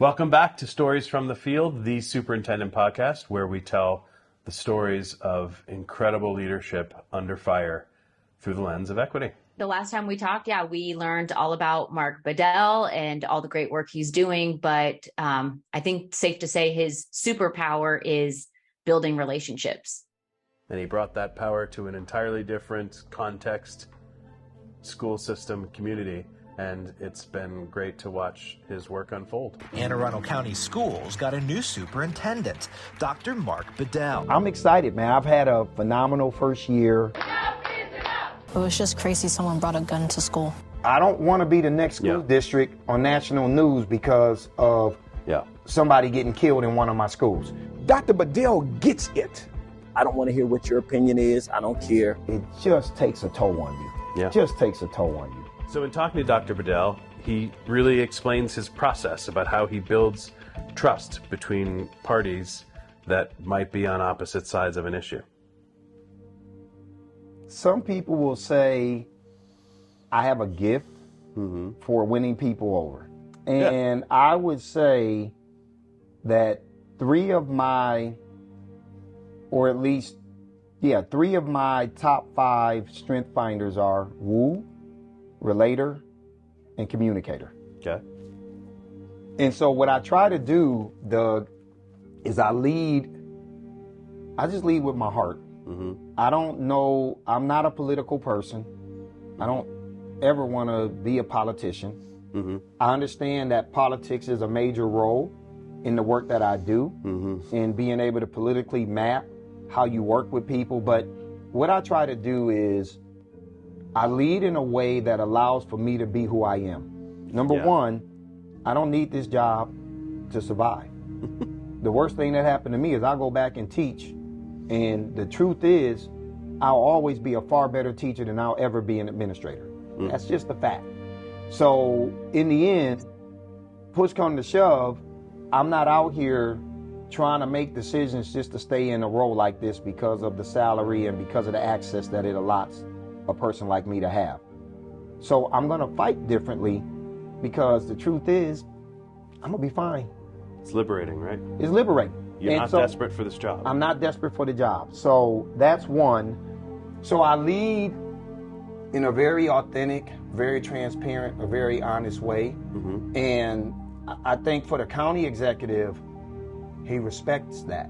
Welcome back to Stories from the Field, the Superintendent Podcast, where we tell the stories of incredible leadership under fire through the lens of equity. The last time we talked, we learned all about Mark Bedell and all the great work he's doing. But I think safe to say his superpower is building relationships. And he brought that power to an entirely different context, school system, community. And it's been great to watch his work unfold. Anne Arundel County Schools got a new superintendent, Dr. Mark Bedell. I'm excited, man. I've had a phenomenal first year. It was just crazy someone brought a gun to school. I don't want to be the next school district on national news because of somebody getting killed in one of my schools. Dr. Bedell gets it. I don't want to hear what your opinion is. I don't care. It just takes a toll on you. Yeah. It just takes a toll on you. So in talking to Dr. Bedell, he really explains his process about how he builds trust between parties that might be on opposite sides of an issue. Some people will say, I have a gift for winning people over. And I would say that three of my top 5 strength finders are woo, relator, and communicator. Okay. And so what I try to do, Doug, is I just lead with my heart. I don't know, I'm not a political person. I don't ever want to be a politician. I understand that politics is a major role in the work that I do, in being able to politically map how you work with people. But what I try to do is I lead in a way that allows for me to be who I am. Number one, I don't need this job to survive. The worst thing that happened to me is I'll go back and teach. And the truth is, I'll always be a far better teacher than I'll ever be an administrator. That's just a fact. So in the end, push come to shove, I'm not out here trying to make decisions just to stay in a role like this because of the salary and because of the access that it allots a person like me to have. So I'm going to fight differently because the truth is, I'm going to be fine. It's liberating, right? It's liberating. You're not desperate for this job. I'm not desperate for the job. So that's one. So I lead in a very authentic, very transparent, a very honest way. And I think for the county executive, he respects that.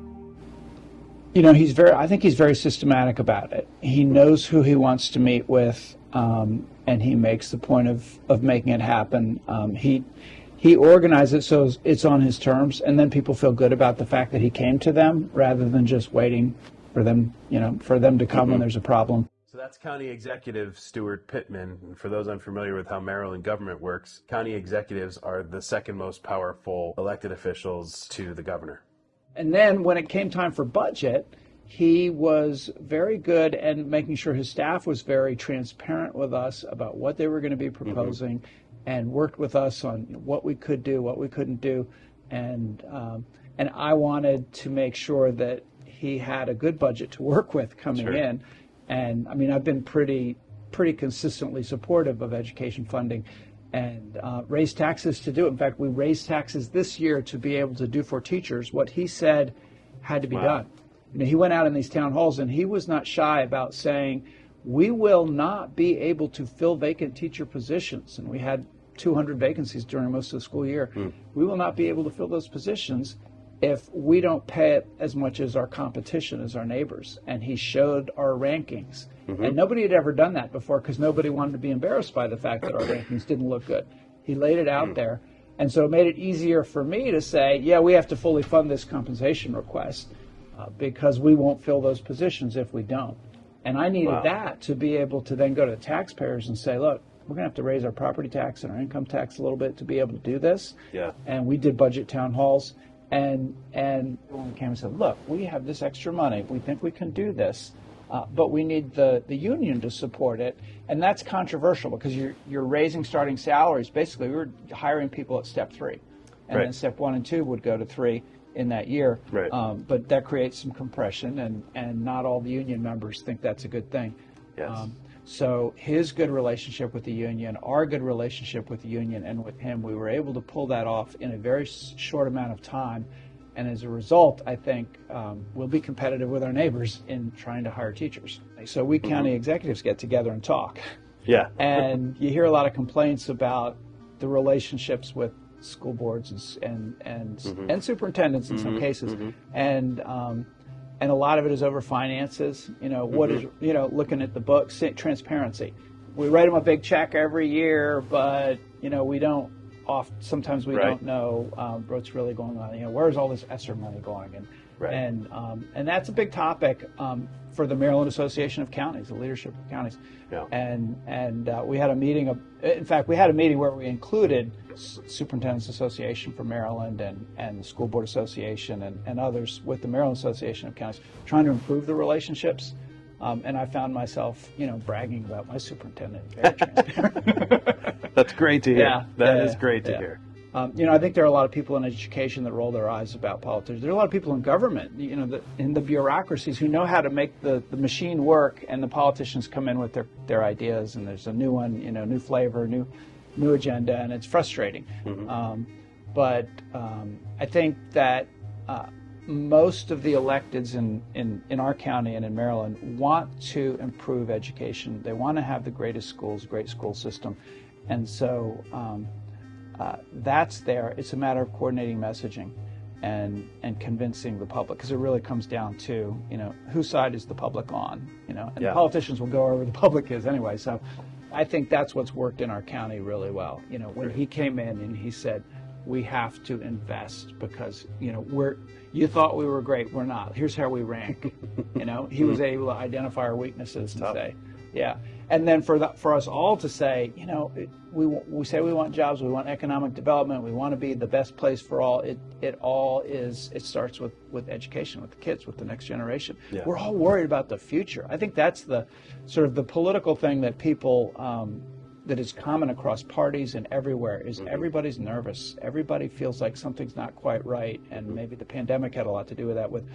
You know, I think he's very systematic about it. He knows who he wants to meet with, and he makes the point of making it happen. He organizes it so it's on his terms, and then people feel good about the fact that he came to them rather than just waiting for them, to come when there's a problem. So that's County Executive Stuart Pittman. And for those unfamiliar with how Maryland government works, county executives are the second most powerful elected officials to the governor. And then when it came time for budget, he was very good at making sure his staff was very transparent with us about what they were going to be proposing, and worked with us on what we could do, what we couldn't do. And I wanted to make sure that he had a good budget to work with coming in. And I mean, I've been pretty consistently supportive of education funding and raised taxes to do it. In fact, we raised taxes this year to be able to do for teachers what he said had to be done. You know, he went out in these town halls and he was not shy about saying, we will not be able to fill vacant teacher positions. And we had 200 vacancies during most of the school year. We will not be able to fill those positions if we don't pay it as much as our competition, as our neighbors. And he showed our rankings. And nobody had ever done that before because nobody wanted to be embarrassed by the fact that our rankings didn't look good. He laid it out there. And so it made it easier for me to say, yeah, we have to fully fund this compensation request because we won't fill those positions if we don't. And I needed that to be able to then go to the taxpayers and say, look, we're going to have to raise our property tax and our income tax a little bit to be able to do this. And we did budget town halls. And when we came and said, look, we have this extra money. We think we can do this. But we need the union to support it. And that's controversial because you're raising starting salaries. Basically, we were hiring people at step 3. And then step 1 and 2 would go to 3 in that year. But that creates some compression, and not all the union members think that's a good thing. So his good relationship with the union, our good relationship with the union, and with him, we were able to pull that off in a very short amount of time. And as a result, I think we'll be competitive with our neighbors in trying to hire teachers. So we county executives get together and talk. Yeah. And you hear a lot of complaints about the relationships with school boards and superintendents in some cases. And a lot of it is over finances. What is, looking at the books, transparency. We write them a big check every year, but, we don't sometimes we don't know what's really going on. Where's all this ESSER money going? And that's a big topic for the Maryland Association of Counties, the leadership of counties. Yeah. And we had a meeting we had a meeting where we included Superintendents Association for Maryland and the School Board Association and others with the Maryland Association of Counties, trying to improve the relationships. And I found myself, bragging about my superintendent. Very transparent. That's great to hear. Yeah, that is great to hear. I think there are a lot of people in education that roll their eyes about politics. There are a lot of people in government, in the bureaucracies who know how to make the machine work, and the politicians come in with their ideas, and there's a new one, new flavor, new agenda, and it's frustrating. But I think that most of the electeds in our county and in Maryland want to improve education. They want to have the greatest schools, great school system. And so that's there. It's a matter of coordinating messaging and convincing the public, because it really comes down to, whose side is the public on, and politicians will go wherever the public is anyway. So I think that's what's worked in our county really well. When he came in and he said, we have to invest because, you thought we were great. We're not. Here's how we rank. He was able to identify our weaknesses and say, yeah. And then for us all to say, we say we want jobs, we want economic development, we want to be the best place for all. It starts with education, with the kids, with the next generation. Yeah. We're all worried about the future. I think that's the sort of the political thing that people that is common across parties and everywhere is everybody's nervous. Everybody feels like something's not quite right, and maybe the pandemic had a lot to do with that. With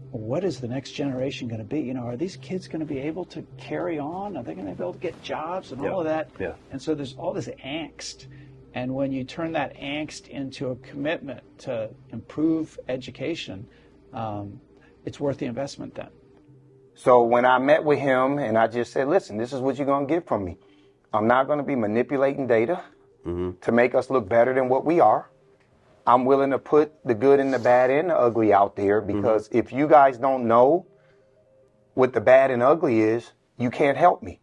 what is the next generation going to be? Are these kids going to be able to carry on? Are they going to be able to get jobs and all of that? Yeah. And so there's all this angst. And when you turn that angst into a commitment to improve education, it's worth the investment then. So when I met with him and I just said, listen, this is what you're going to get from me. I'm not going to be manipulating data to make us look better than what we are. I'm willing to put the good and the bad and the ugly out there, because if you guys don't know what the bad and ugly is, you can't help me.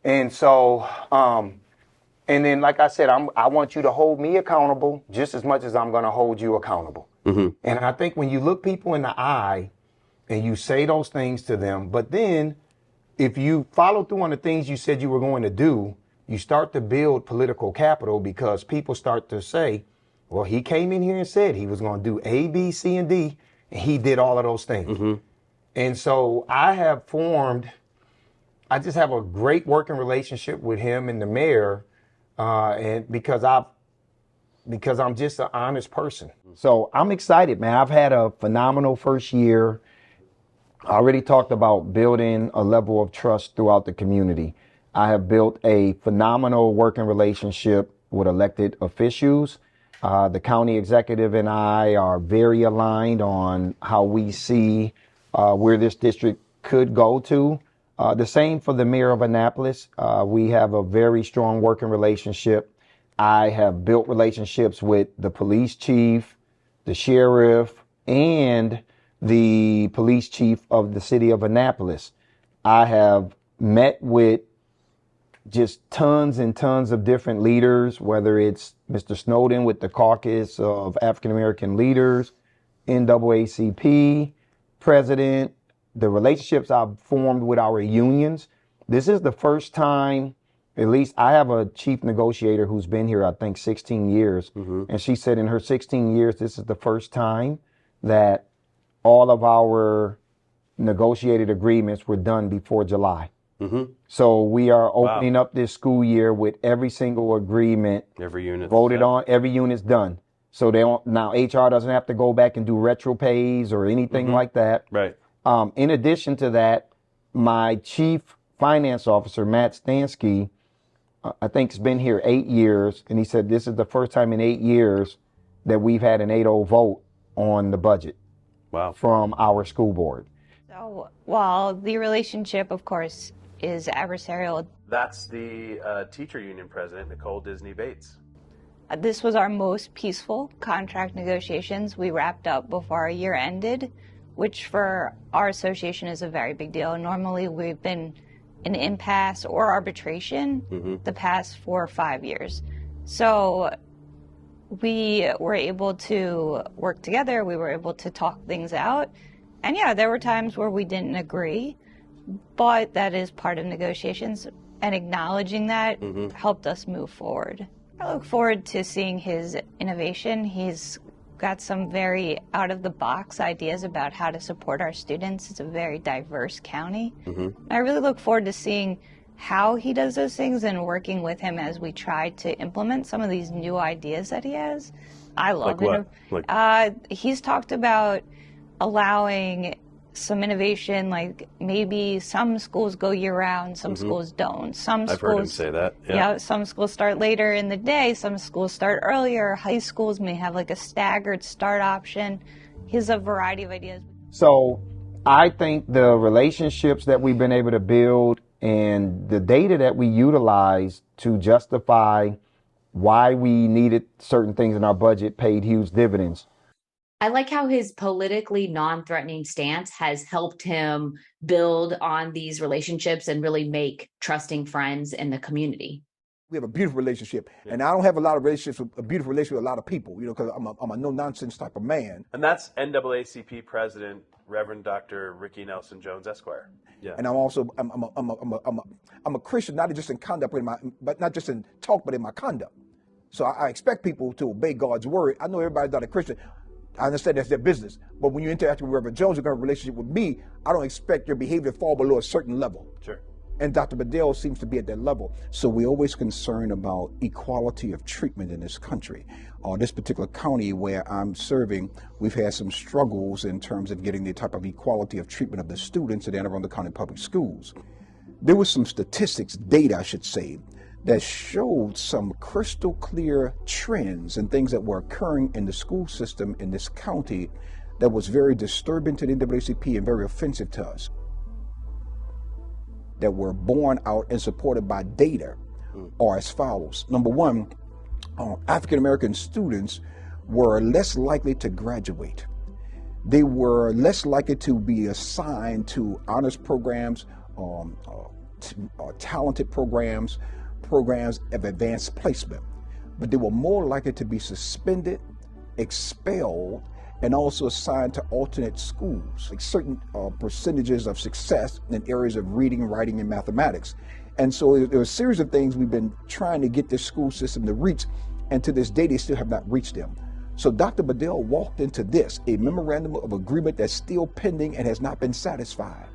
And so, and then, like I said, I want you to hold me accountable just as much as I'm going to hold you accountable. And I think when you look people in the eye and you say those things to them, but then if you follow through on the things you said you were going to do, you start to build political capital, because people start to say, well, he came in here and said he was going to do A, B, C, and D, and he did all of those things. And so I just have a great working relationship with him and the mayor, and because I'm just an honest person. So I'm excited, man. I've had a phenomenal first year. I already talked about building a level of trust throughout the community. I have built a phenomenal working relationship with elected officials. The county executive and I are very aligned on how we see where this district could go to. The same for the mayor of Annapolis. We have a very strong working relationship. I have built relationships with the police chief, the sheriff, and the police chief of the city of Annapolis. I have met with just tons and tons of different leaders, whether it's Mr. Snowden with the Caucus of African American Leaders, NAACP, President, the relationships I've formed with our unions. This is the first time, at least I have a chief negotiator who's been here, I think, 16 years. And she said in her 16 years, this is the first time that all of our negotiated agreements were done before July. So we are opening up this school year with every single agreement every unit voted on. Every unit's done. So they don't, now HR doesn't have to go back and do retro pays or anything like that. Right. In addition to that, my chief finance officer, Matt Stansky, I think has been here 8 years, and he said this is the first time in 8 years that we've had an 8-0 vote on the budget. Wow. From our school board. So while the relationship, of course, is adversarial. That's the teacher union president, Nicole Disney Bates. This was our most peaceful contract negotiations. We wrapped up before our year ended, which for our association is a very big deal. Normally we've been in impasse or arbitration the past 4 or 5 years. So we were able to work together. We were able to talk things out. And yeah, there were times where we didn't agree, but that is part of negotiations. And acknowledging that helped us move forward. I look forward to seeing his innovation. He's got some very out-of-the-box ideas about how to support our students. It's a very diverse county. I really look forward to seeing how he does those things and working with him as we try to implement some of these new ideas that he has. I love it. He's talked about allowing some innovation, like maybe some schools go year-round, some schools don't. I've heard him say that. Yeah, some schools start later in the day, some schools start earlier. High schools may have like a staggered start option. He has a variety of ideas. So I think the relationships that we've been able to build and the data that we utilize to justify why we needed certain things in our budget paid huge dividends. I like how his politically non-threatening stance has helped him build on these relationships and really make trusting friends in the community. We have a beautiful relationship, and I don't have a lot of relationships with a beautiful relationship with a lot of people, because I'm a no-nonsense type of man. And that's NAACP President Reverend Dr. Ricky Nelson Jones, Esquire. Yeah. And I'm also I'm a Christian, not just in conduct, but not just in talk, but in my conduct. So I expect people to obey God's word. I know everybody's not a Christian. I understand that's their business. But when you interact with Reverend Jones, you're going to have a relationship with me, I don't expect your behavior to fall below a certain level. Sure. And Dr. Bedell seems to be at that level. So we're always concerned about equality of treatment in this country. This particular county where I'm serving, we've had some struggles in terms of getting the type of equality of treatment of the students at Anne Arundel County Public Schools. There was some statistics, data I should say, that showed some crystal clear trends and things that were occurring in the school system in this county that was very disturbing to the NAACP and very offensive to us, that were borne out and supported by data are as follows. Number one, African-American students were less likely to graduate. They were less likely to be assigned to honors programs, talented programs of advanced placement, but they were more likely to be suspended, expelled, and also assigned to alternate schools, like certain percentages of success in areas of reading, writing, and mathematics. And so there are a series of things we've been trying to get this school system to reach, and to this day, they still have not reached them. So Dr. Bedell walked into this, a memorandum of agreement that's still pending and has not been satisfied.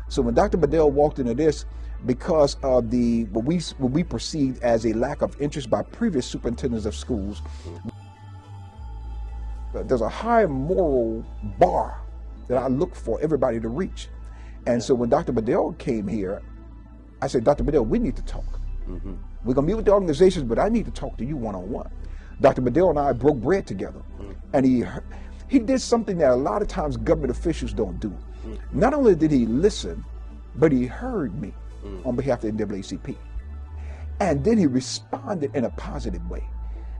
So when Dr. Bedell walked into this, because of what we perceived as a lack of interest by previous superintendents of schools, there's a high moral bar that I look for everybody to reach. And so when Dr. Bedell came here, I said, Dr. Bedell, we need to talk. We're going to meet with the organizations, but I need to talk to you one-on-one. Dr. Bedell and I broke bread together. And he did something that a lot of times government officials don't do. Not only did he listen, but he heard me on behalf of the NAACP. And then he responded in a positive way.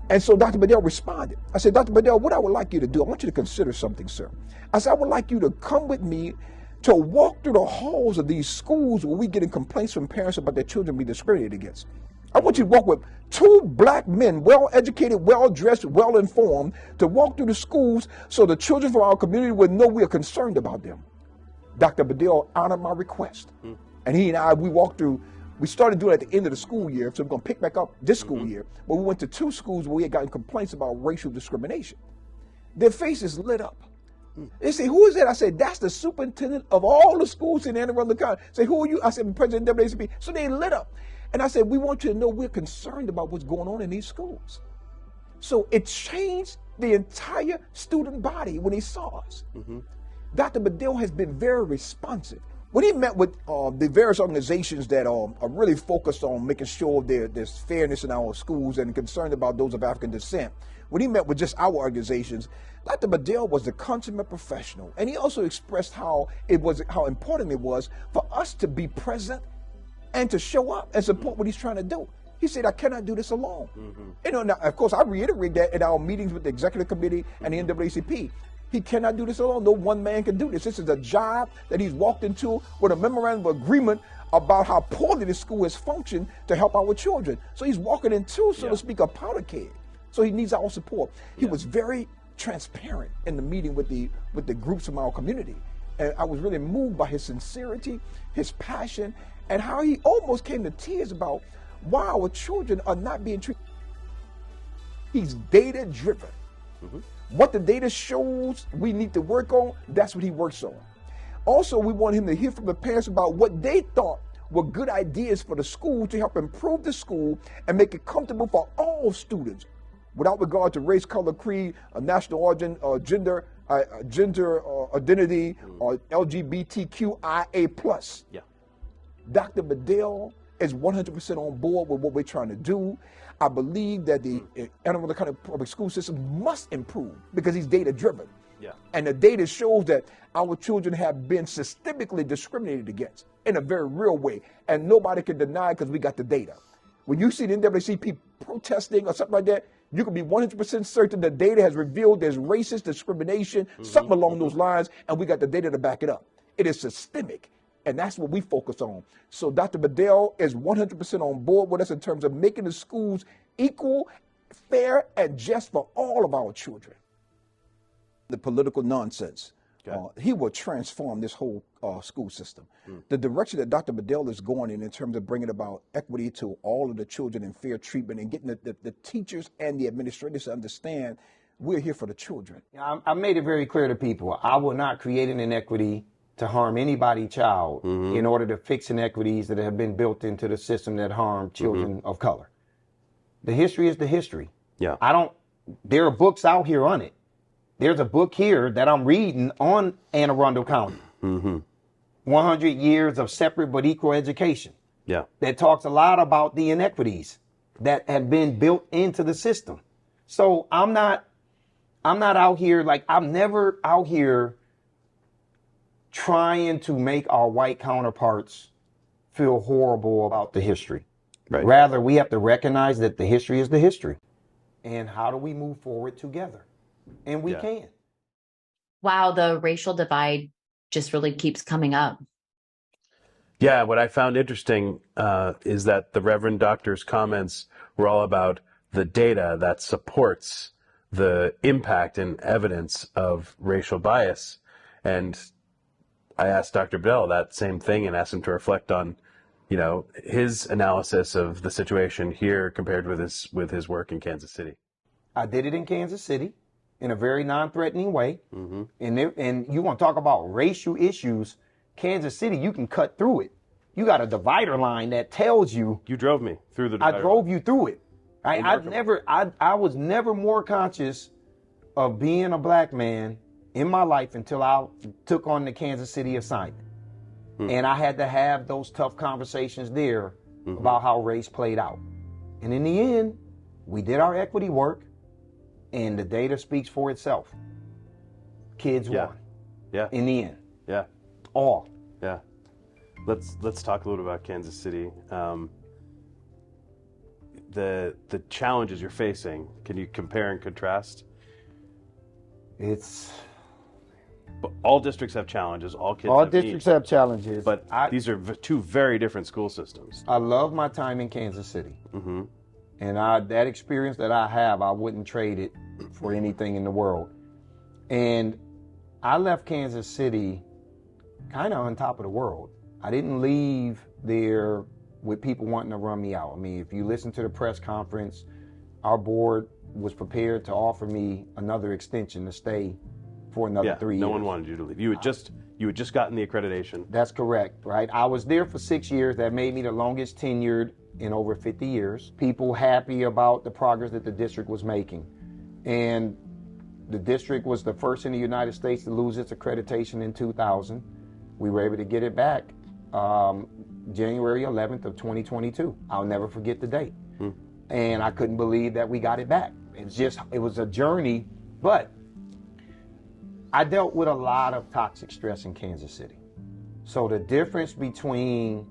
And so Dr. Bedell responded. I said, Dr. Bedell, what I would like you to do, I want you to consider something, sir. I said, I would like you to come with me to walk through the halls of these schools where we're getting complaints from parents about their children being discriminated against. I want you to walk with 2 black men, well-educated, well-dressed, well-informed, to walk through the schools so the children from our community would know we are concerned about them. Dr. Bedell honored my request. And he and I, we walked through. We started doing it at the end of the school year, so we're going to pick back up this school year. But we went to 2 schools where we had gotten complaints about racial discrimination. Their faces lit up. They say, who is that? I said, that's the superintendent of all the schools in Anne Arundel County. Say, who are you? I said, President of NAACP. So they lit up. And I said, we want you to know we're concerned about what's going on in these schools. So it changed the entire student body when he saw us. Dr. Bedell has been very responsive. When he met with the various organizations that are really focused on making sure there's fairness in our schools and concerned about those of African descent, when he met with just our organizations, Dr. Bedell was the consummate professional. And he also expressed how important it was for us to be present and to show up and support what he's trying to do. He said, I cannot do this alone. You know, now, of course, I reiterate that in our meetings with the executive committee and the NAACP. He cannot do this alone. No one man can do this. This is a job that he's walked into with a memorandum of agreement about how poorly the school has functioned to help our children. So he's walking into, so to speak, a powder keg. So he needs our support. He was very transparent in the meeting with the groups from our community. And I was really moved by his sincerity, his passion, and how he almost came to tears about why our children are not being treated. He's data driven. What the data shows we need to work on, that's what he works on. Also, we want him to hear from the parents about what they thought were good ideas for the school to help improve the school and make it comfortable for all students, without regard to race, color, creed, national origin, gender identity, or LGBTQIA+. Yeah. Dr. Bedell is 100% on board with what we're trying to do. I believe that the Annapolis County public school system must improve because he's data driven. Yeah. And the data shows that our children have been systemically discriminated against in a very real way. And nobody can deny it because we got the data. When you see the NAACP protesting or something like that, you can be 100% certain the data has revealed there's racist discrimination, something along those lines, and we got the data to back it up. It is systemic. And that's what we focus on. So Dr. Bedell is 100% on board with us in terms of making the schools equal, fair, and just for all of our children. The political nonsense, he will transform this whole school system. The direction that Dr. Bedell is going in terms of bringing about equity to all of the children and fair treatment and getting the teachers and the administrators to understand we're here for the children. I made it very clear to people, I will not create an inequity to harm anybody's child in order to fix inequities that have been built into the system that harm children of color. The history is the history. Yeah. There are books out here on it. There's a book here that I'm reading on Anne Arundel County. 100 years of separate but equal education. Yeah. That talks a lot about the inequities that have been built into the system. So I'm not out here, I'm never out here trying to make our white counterparts feel horrible about the history. Right. Rather, we have to recognize that the history is the history. And how do we move forward together? And we can. Wow, the racial divide just really keeps coming up. Yeah, what I found interesting is that the Reverend Doctor's comments were all about the data that supports the impact and evidence of racial bias. And I asked Dr. Bedell that same thing and asked him to reflect on, his analysis of the situation here compared with his work in Kansas City. I did it in Kansas City in a very non-threatening way. And you want to talk about racial issues, Kansas City, you can cut through it. You got a divider line that tells you. You drove me through the divider line. I drove you through it. I was never more conscious of being a black man in my life until I took on the Kansas City assignment. And I had to have those tough conversations there about how race played out. And in the end, we did our equity work, and the data speaks for itself. Kids won. Yeah. In the end. Yeah. All. Yeah. Let's talk a little about Kansas City. The challenges you're facing, can you compare and contrast? All districts have challenges. All districts have challenges. But these are two very different school systems. I love my time in Kansas City. And that experience that I have, I wouldn't trade it for anything in the world. And I left Kansas City kind of on top of the world. I didn't leave there with people wanting to run me out. I mean, if you listen to the press conference, our board was prepared to offer me another extension to stay for another 3 years. No one wanted you to leave. You had just gotten the accreditation. That's correct, right? I was there for 6 years. That made me the longest tenured in over 50 years. People happy about the progress that the district was making. And the district was the first in the United States to lose its accreditation in 2000. We were able to get it back January 11th of 2022. I'll never forget the date. And I couldn't believe that we got it back. It was a journey, but I dealt with a lot of toxic stress in Kansas City. So the difference between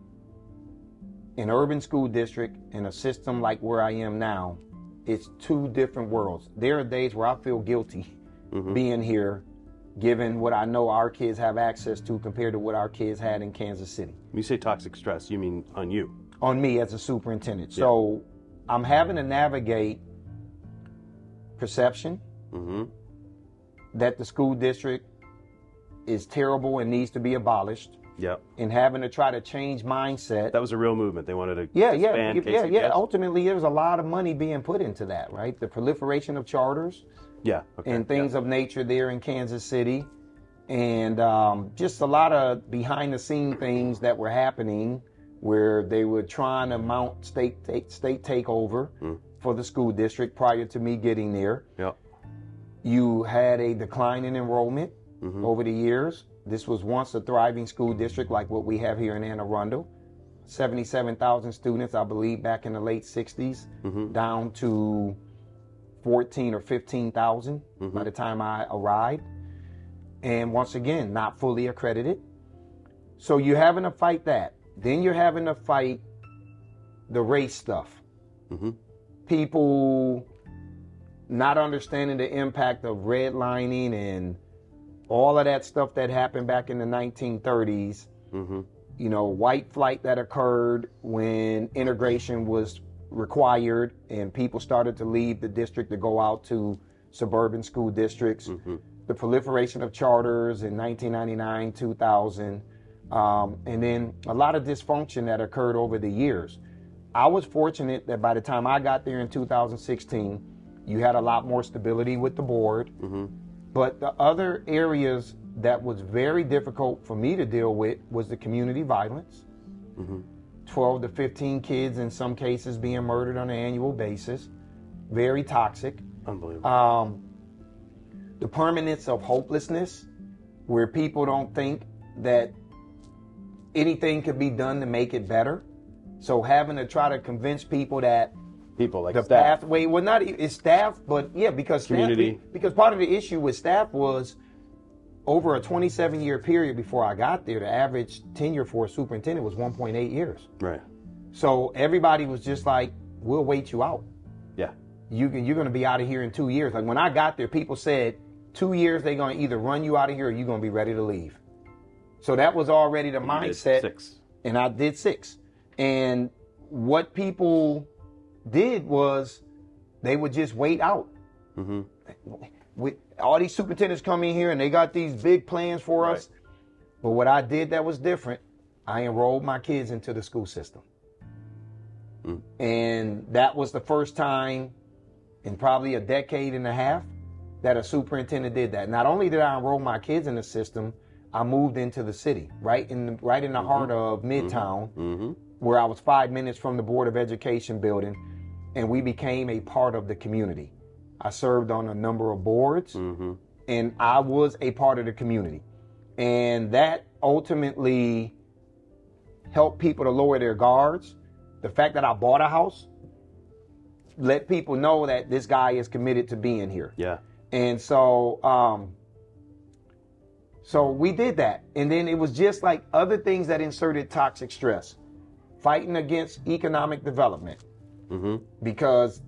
an urban school district and a system like where I am now, it's two different worlds. There are days where I feel guilty being here, given what I know our kids have access to compared to what our kids had in Kansas City. When you say toxic stress, you mean on you? On me as a superintendent. Yeah. So I'm having to navigate perception that the school district is terrible and needs to be abolished. Yep. And having to try to change mindset. That was a real movement. They wanted to expand KCPS. Yeah. Ultimately, there's a lot of money being put into that, right? The proliferation of charters. Yeah. Okay. And things of nature there in Kansas City. And just a lot of behind-the-scene things that were happening where they were trying to mount state takeover for the school district prior to me getting there. Yep. You had a decline in enrollment over the years. This was once a thriving school district like what we have here in Anne Arundel. 77,000 students, I believe, back in the late 60s, down to 14 or 15,000 by the time I arrived. And once again, not fully accredited. So you're having to fight that. Then you're having to fight the race stuff. People not understanding the impact of redlining and all of that stuff that happened back in the 1930s. You know, white flight that occurred when integration was required and people started to leave the district to go out to suburban school districts. The proliferation of charters in 1999, 2000, and then a lot of dysfunction that occurred over the years. I was fortunate that by the time I got there in 2016, you had a lot more stability with the board. But the other areas that was very difficult for me to deal with was the community violence. 12 to 15 kids in some cases being murdered on an annual basis. Very toxic. Unbelievable. The permanence of hopelessness, where people don't think that anything could be done to make it better. So having to try to convince people that people like the staff. pathway, well, not it's staff, but yeah, because community. Staff, because part of the issue with staff was over a 27-year period before I got there, the average tenure for a superintendent was 1.8 years. Right. So everybody was just like, we'll wait you out. Yeah. You're going to be out of here in 2 years. Like when I got there, people said 2 years they're going to either run you out of here or you're going to be ready to leave. So that was already the mindset. 6. And I did 6. And what people did was they would just wait out. With all these superintendents come in here and they got these big plans for us. But what I did that was different, I enrolled my kids into the school system. And that was the first time in probably a decade and a half that a superintendent did that. Not only did I enroll my kids in the system, I moved into the city, right in the heart of Midtown, where I was 5 minutes from the Board of Education building, and we became a part of the community. I served on a number of boards, and I was a part of the community. And that ultimately helped people to lower their guards. The fact that I bought a house let people know that this guy is committed to being here. Yeah. And so we did that. And then it was just like other things that inserted toxic stress. Fighting against economic development. Because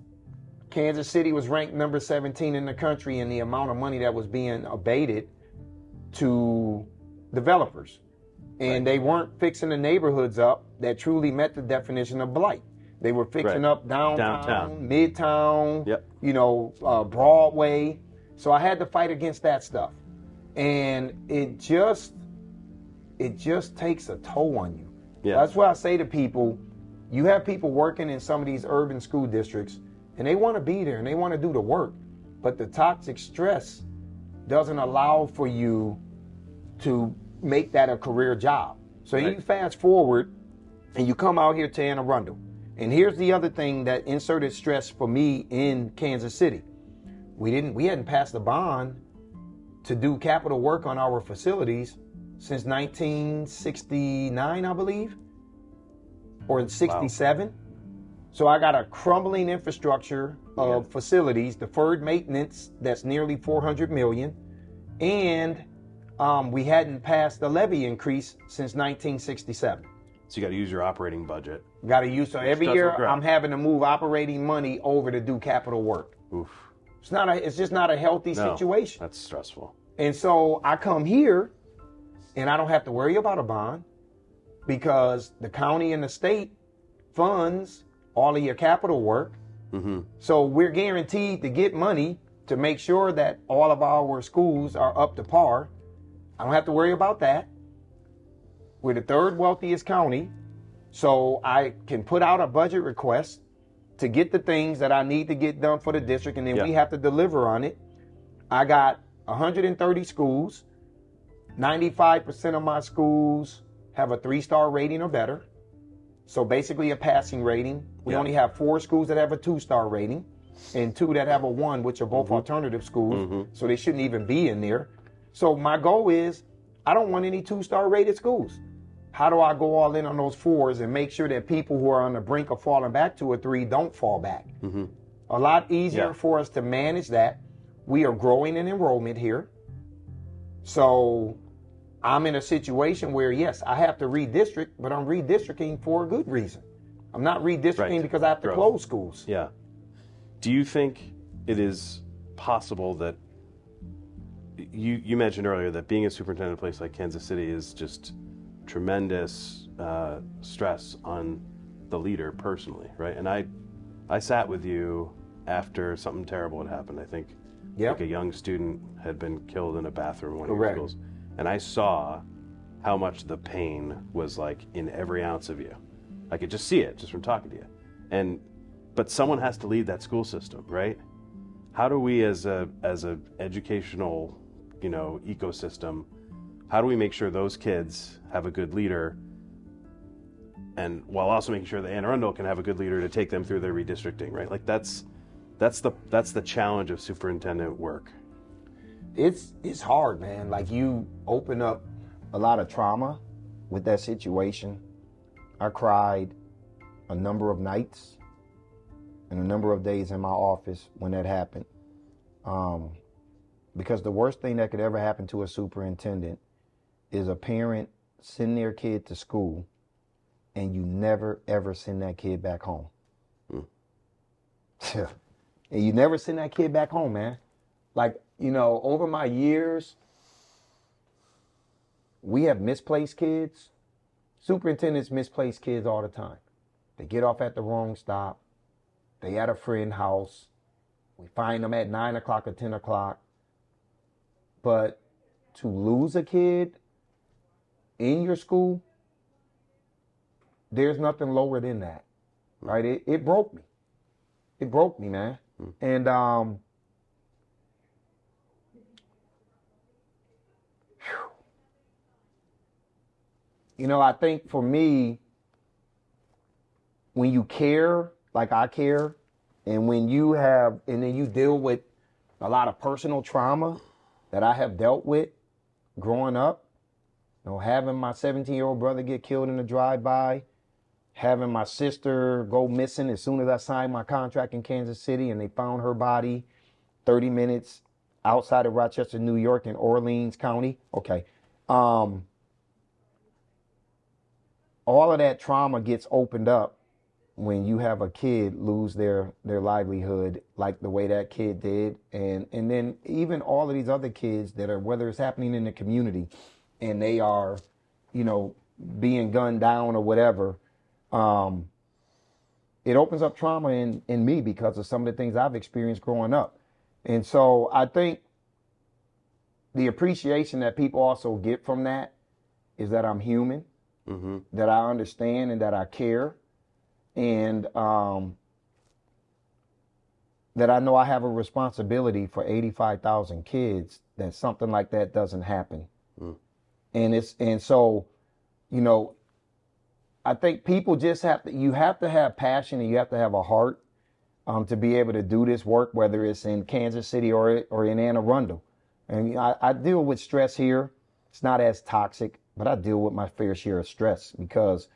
Kansas City was ranked number 17 in the country in the amount of money that was being abated to developers. And they weren't fixing the neighborhoods up that truly met the definition of blight. They were fixing up downtown, midtown, you know, Broadway. So I had to fight against that stuff. And it just takes a toll on you. That's why I say to people, you have people working in some of these urban school districts and they want to be there and they want to do the work, but the toxic stress doesn't allow for you to make that a career job. So you fast forward and you come out here to Anne Arundel. And here's the other thing that inserted stress for me in Kansas City. We hadn't passed the bond to do capital work on our facilities since 1969, I believe, or 67. Wow. So I got a crumbling infrastructure of facilities, deferred maintenance that's nearly $400 million, and we hadn't passed the levy increase since 1967. So you got to use your operating budget. Got to use, so every year I'm having to move operating money over to do capital work. Oof. It's just not a healthy situation. That's stressful. And so I come here and I don't have to worry about a bond because the county and the state funds all of your capital work. Mm-hmm. So we're guaranteed to get money to make sure that all of our schools are up to par. I don't have to worry about that. We're the third wealthiest county, so I can put out a budget request to get the things that I need to get done for the district, and then we have to deliver on it. I got 130 schools. 95% of my schools have a 3-star rating or better. So basically a passing rating. We only have 4 schools that have a 2-star rating and 2 that have a 1, which are both alternative schools. So they shouldn't even be in there. So my goal is I don't want any 2-star rated schools. How do I go all in on those 4s and make sure that people who are on the brink of falling back to a 3 don't fall back? A lot easier for us to manage that. We are growing in enrollment here. So I'm in a situation where, yes, I have to redistrict, but I'm redistricting for a good reason. I'm not redistricting because I have to close schools. Yeah. Do you think it is possible that you mentioned earlier that being a superintendent of a place like Kansas City is just tremendous stress on the leader personally, right? And I sat with you after something terrible had happened. I think like a young student had been killed in a bathroom in one of your schools. And I saw how much the pain was like in every ounce of you. I could just see it just from talking to you. But someone has to lead that school system, right? How do we as a educational, ecosystem, how do we make sure those kids have a good leader, and while also making sure that Anne Arundel can have a good leader to take them through their redistricting, right? Like that's the challenge of superintendent work. It's hard, man. Like, you open up a lot of trauma with that situation. I cried a number of nights and a number of days in my office when that happened. Because the worst thing that could ever happen to a superintendent is a parent send their kid to school and you never, ever send that kid back home. And you never send that kid back home, man. Like, over my years, we have misplaced kids. Superintendents misplace kids all the time. They get off at the wrong stop. They at a friend's house. We find them at 9 o'clock or 10 o'clock. But to lose a kid in your school, there's nothing lower than that, right? It broke me. It broke me, man. And I think for me, when you care like I care, and when you have, and then you deal with a lot of personal trauma that I have dealt with growing up, having my 17-year-old brother get killed in a drive-by, having my sister go missing as soon as I signed my contract in Kansas City, and they found her body 30 minutes outside of Rochester, New York, in Orleans County. Okay. All of that trauma gets opened up when you have a kid lose their livelihood like the way that kid did. And then even all of these other kids that are, whether it's happening in the community and they are, being gunned down or whatever, it opens up trauma in me because of some of the things I've experienced growing up. And so I think the appreciation that people also get from that is that I'm human, that I understand and that I care, and that I know I have a responsibility for 85,000 kids, that something like that doesn't happen. And so, I think people just you have to have passion and you have to have a heart to be able to do this work, whether it's in Kansas City or in Anne Arundel. And I deal with stress here It's not as toxic, but I deal with my fair share of stress because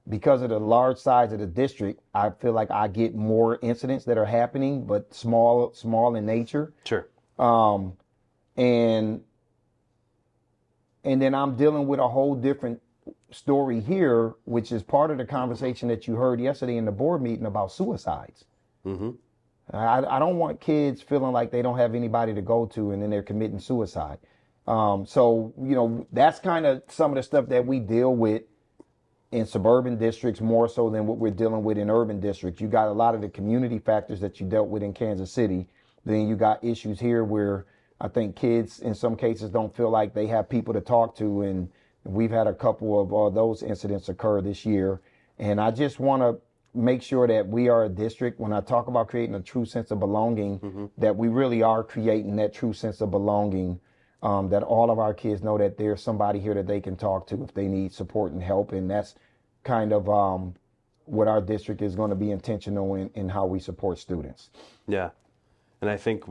of the large size of the district. I feel like I get more incidents that are happening, but small in nature. Sure. And then I'm dealing with a whole different story here, which is part of the conversation that you heard yesterday in the board meeting about suicides. Mm-hmm. I don't want kids feeling like they don't have anybody to go to and then they're committing suicide. So, that's kind of some of the stuff that we deal with in suburban districts more so than what we're dealing with in urban districts. You got a lot of the community factors that you dealt with in Kansas City. Then you got issues here where I think kids in some cases don't feel like they have people to talk to. And we've had a couple of those incidents occur this year. And I just want to make sure that we are a district, when I talk about creating a true sense of belonging, that we really are creating that true sense of belonging, that all of our kids know that there's somebody here that they can talk to if they need support and help. And that's kind of what our district is going to be intentional in how we support students. Yeah. And I think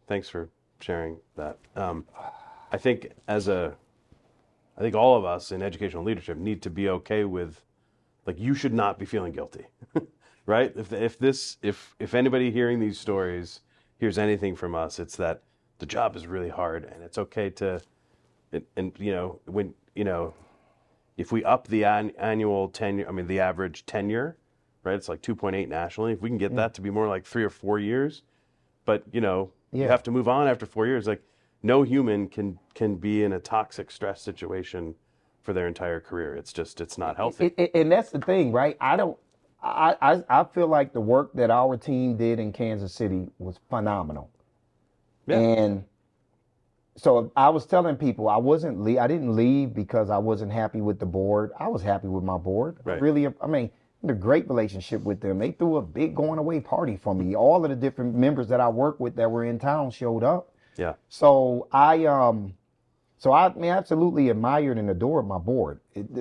thanks for sharing that. I think all of us in educational leadership need to be okay with, like, you should not be feeling guilty, right? If anybody hearing these stories hears anything from us, it's that the job is really hard, and it's okay to, if we up the annual tenure, the average tenure, right? It's like 2.8 nationally. If we can get that to be more like 3 or 4 years, but you have to move on after 4 years. Like, no human can be in a toxic stress situation for their entire career. It's not healthy. And that's the thing, right? I feel like the work that our team did in Kansas City was phenomenal. Yeah. And so I was telling people I didn't leave because I wasn't happy with the board. I was happy with my board. Right. I had a great relationship with them. They threw a big going away party for me. All of the different members that I worked with that were in town showed up. Yeah. So I absolutely admired and adored my board.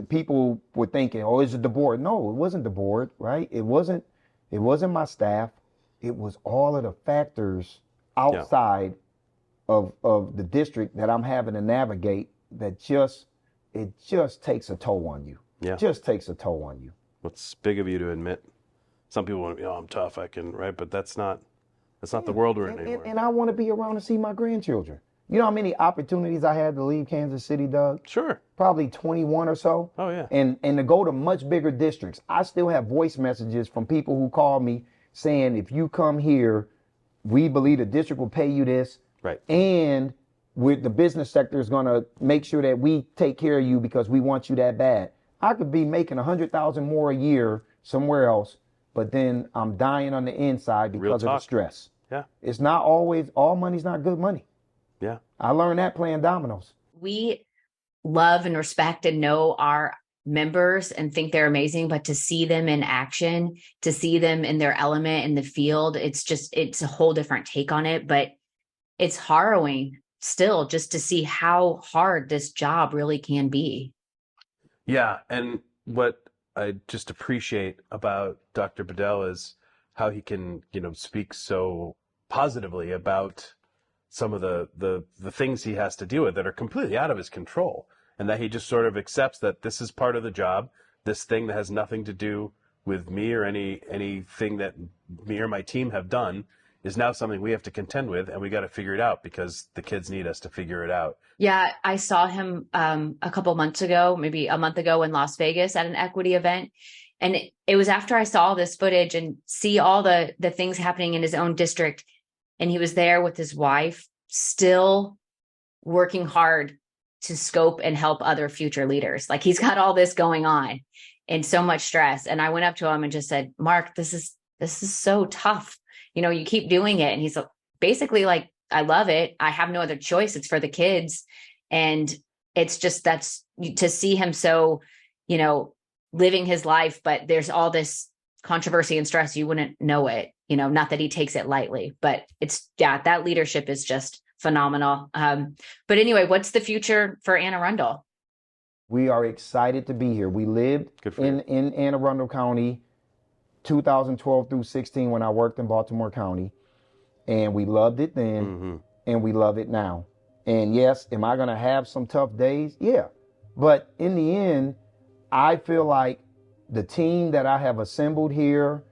People were thinking, "Oh, is it the board?" No, it wasn't the board, right? It wasn't my staff. It was all of the factors outside of the district that I'm having to navigate that it just takes a toll on you. Yeah. It just takes a toll on you. It's big of you to admit. Some people want to be, I'm tough, I can, right? But that's not the world we're in anymore. And I want to be around to see my grandchildren. You know how many opportunities I had to leave Kansas City, Doug? Sure. Probably 21 or so. Oh, yeah. And to go to much bigger districts. I still have voice messages from people who call me saying, if you come here, we believe the district will pay you this. Right. And the business sector is going to make sure that we take care of you because we want you that bad. I could be making $100,000 more a year somewhere else, but then I'm dying on the inside because of the stress. Yeah. It's not always, all money's not good money. Yeah. I learned that playing dominoes. We love and respect and know our members and think they're amazing, but to see them in action, to see them in their element in the field, it's a whole different take on it, but it's harrowing still just to see how hard this job really can be. Yeah. And what I just appreciate about Dr. Bedell is how he can, speak so positively about some of the things he has to deal with that are completely out of his control, and that he just sort of accepts that this is part of the job. This thing that has nothing to do with me or anything that me or my team have done is now something we have to contend with, and we got to figure it out because the kids need us to figure it out. Yeah, I saw him a couple months ago, maybe a month ago in Las Vegas at an equity event. And it was after I saw this footage and see all the things happening in his own district. And he was there with his wife, still working hard to scope and help other future leaders. Like, he's got all this going on and so much stress. And I went up to him and just said, Mark, this is so tough. You keep doing it. And he's basically like, I love it. I have no other choice. It's for the kids. And it's just, that's to see him so, living his life, but there's all this controversy and stress. You wouldn't know it, not that he takes it lightly, but that leadership is just phenomenal. But anyway, what's the future for Anne Arundel? We are excited to be here. We lived in Anne Arundel County 2012 through 16 when I worked in Baltimore County, and we loved it then, and we love it now. And yes, am I going to have some tough days? Yeah. But in the end, I feel like the team that I have assembled here,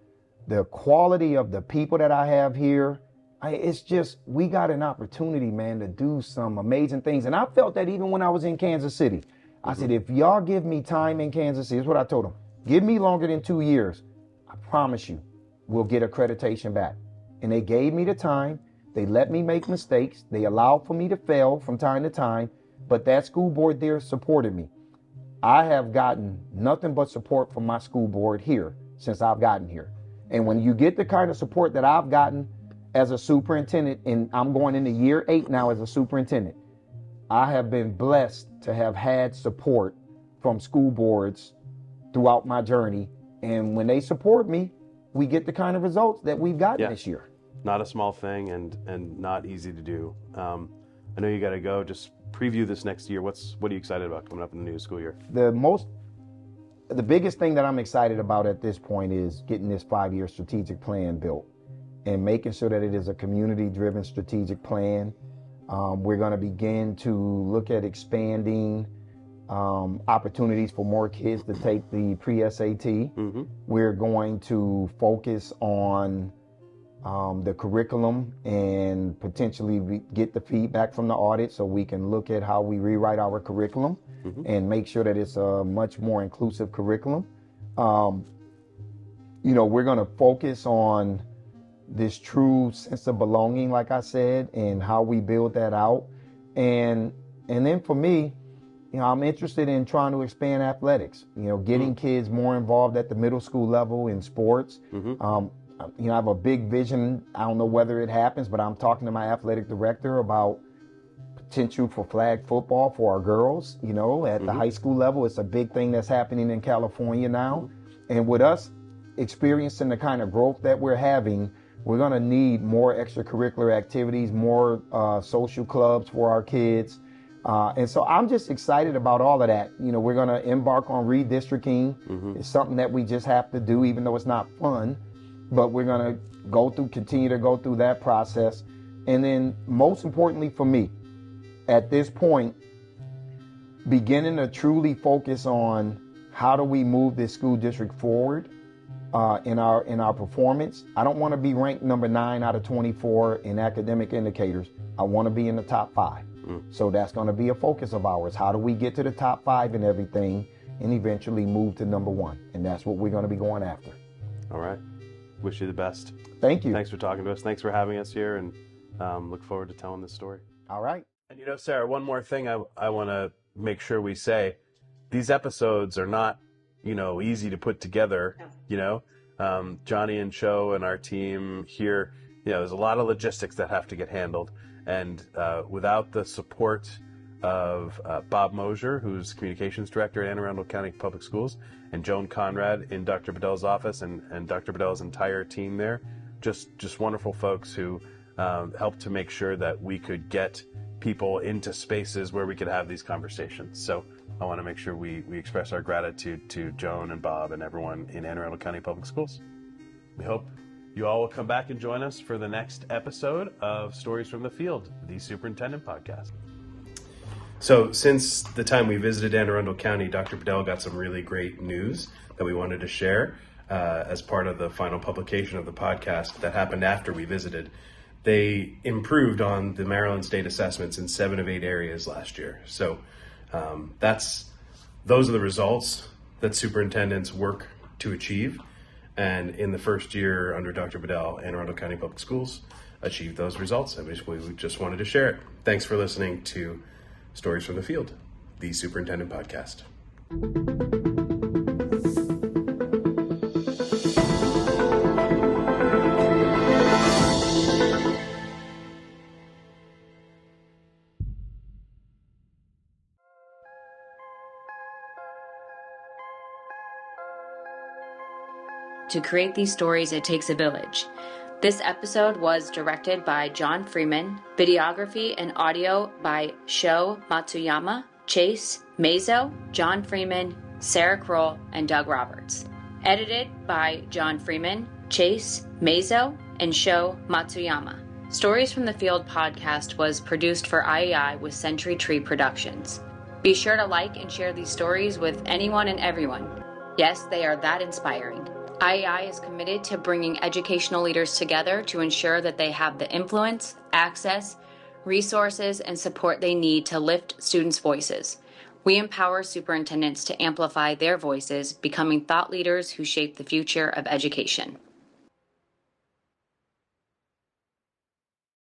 the quality of the people that I have here, it's just, we got an opportunity, man, to do some amazing things. And I felt that even when I was in Kansas City. I said, if y'all give me time in Kansas City, that's what I told them. Give me longer than 2 years. I promise you, we'll get accreditation back. And they gave me the time. They let me make mistakes. They allowed for me to fail from time to time. But that school board there supported me. I have gotten nothing but support from my school board here since I've gotten here. And when you get the kind of support that I've gotten as a superintendent, and I'm going into year 8 now as a superintendent, I have been blessed to have had support from school boards throughout my journey. And when they support me, we get the kind of results that we've gotten this year. Not a small thing and not easy to do. I know you got to go. Just preview this next year. What are you excited about coming up in the new school year? The biggest thing that I'm excited about at this point is getting this 5-year strategic plan built and making sure that it is a community-driven strategic plan. We're going to begin to look at expanding opportunities for more kids to take the pre-SAT. Mm-hmm. We're going to focus on the curriculum and potentially get the feedback from the audit so we can look at how we rewrite our curriculum and make sure that it's a much more inclusive curriculum. We're going to focus on this true sense of belonging, like I said, and how we build that out. And then for me, I'm interested in trying to expand athletics, getting kids more involved at the middle school level in sports. I have a big vision. I don't know whether it happens, but I'm talking to my athletic director about potential for flag football for our girls, at the high school level. It's a big thing that's happening in California now. And with us experiencing the kind of growth that we're having, we're going to need more extracurricular activities, more social clubs for our kids. And so I'm just excited about all of that. We're going to embark on redistricting. It's something that we just have to do, even though it's not fun. But we're going to continue to go through that process. And then most importantly for me, at this point, beginning to truly focus on how do we move this school district forward in our performance. I don't want to be ranked number 9 out of 24 in academic indicators. I want to be in the top 5. So that's going to be a focus of ours. How do we get to the top 5 in everything and eventually move to number 1? And that's what we're going to be going after. All right. Wish you the best. Thank you. Thanks for talking to us. Thanks for having us here, and look forward to telling this story. All right. And Sarah, one more thing I want to make sure we say. These episodes are not, easy to put together, Johnny and Cho and our team here, there's a lot of logistics that have to get handled. And without the support of Bob Mosier, who's communications director at Anne Arundel County Public Schools, and Joan Conrad in Dr. Bedell's office and Dr. Bedell's entire team there, just wonderful folks who helped to make sure that we could get people into spaces where we could have these conversations. So I want to make sure we express our gratitude to Joan and Bob and everyone in Anne Arundel County Public Schools. We hope you all will come back and join us for the next episode of Stories from the Field, the Superintendent Podcast. So since the time we visited Anne Arundel County, Dr. Bedell got some really great news that we wanted to share as part of the final publication of the podcast that happened after we visited. They improved on the Maryland State assessments in 7 of 8 areas last year. So those are the results that superintendents work to achieve. And in the first year under Dr. Bedell, Anne Arundel County Public Schools achieved those results. And we just wanted to share it. Thanks for listening to Stories from the Field, the Superintendent Podcast. To create these stories, it takes a village. This episode was directed by John Freeman, videography and audio by Sho Matsuyama, Chase Mazo, John Freeman, Sarah Kroll, and Doug Roberts. Edited by John Freeman, Chase Mazo, and Sho Matsuyama. Stories from the Field podcast was produced for IEI with Century Tree Productions. Be sure to like and share these stories with anyone and everyone. Yes, they are that inspiring. IEI is committed to bringing educational leaders together to ensure that they have the influence, access, resources, and support they need to lift students' voices. We empower superintendents to amplify their voices, becoming thought leaders who shape the future of education.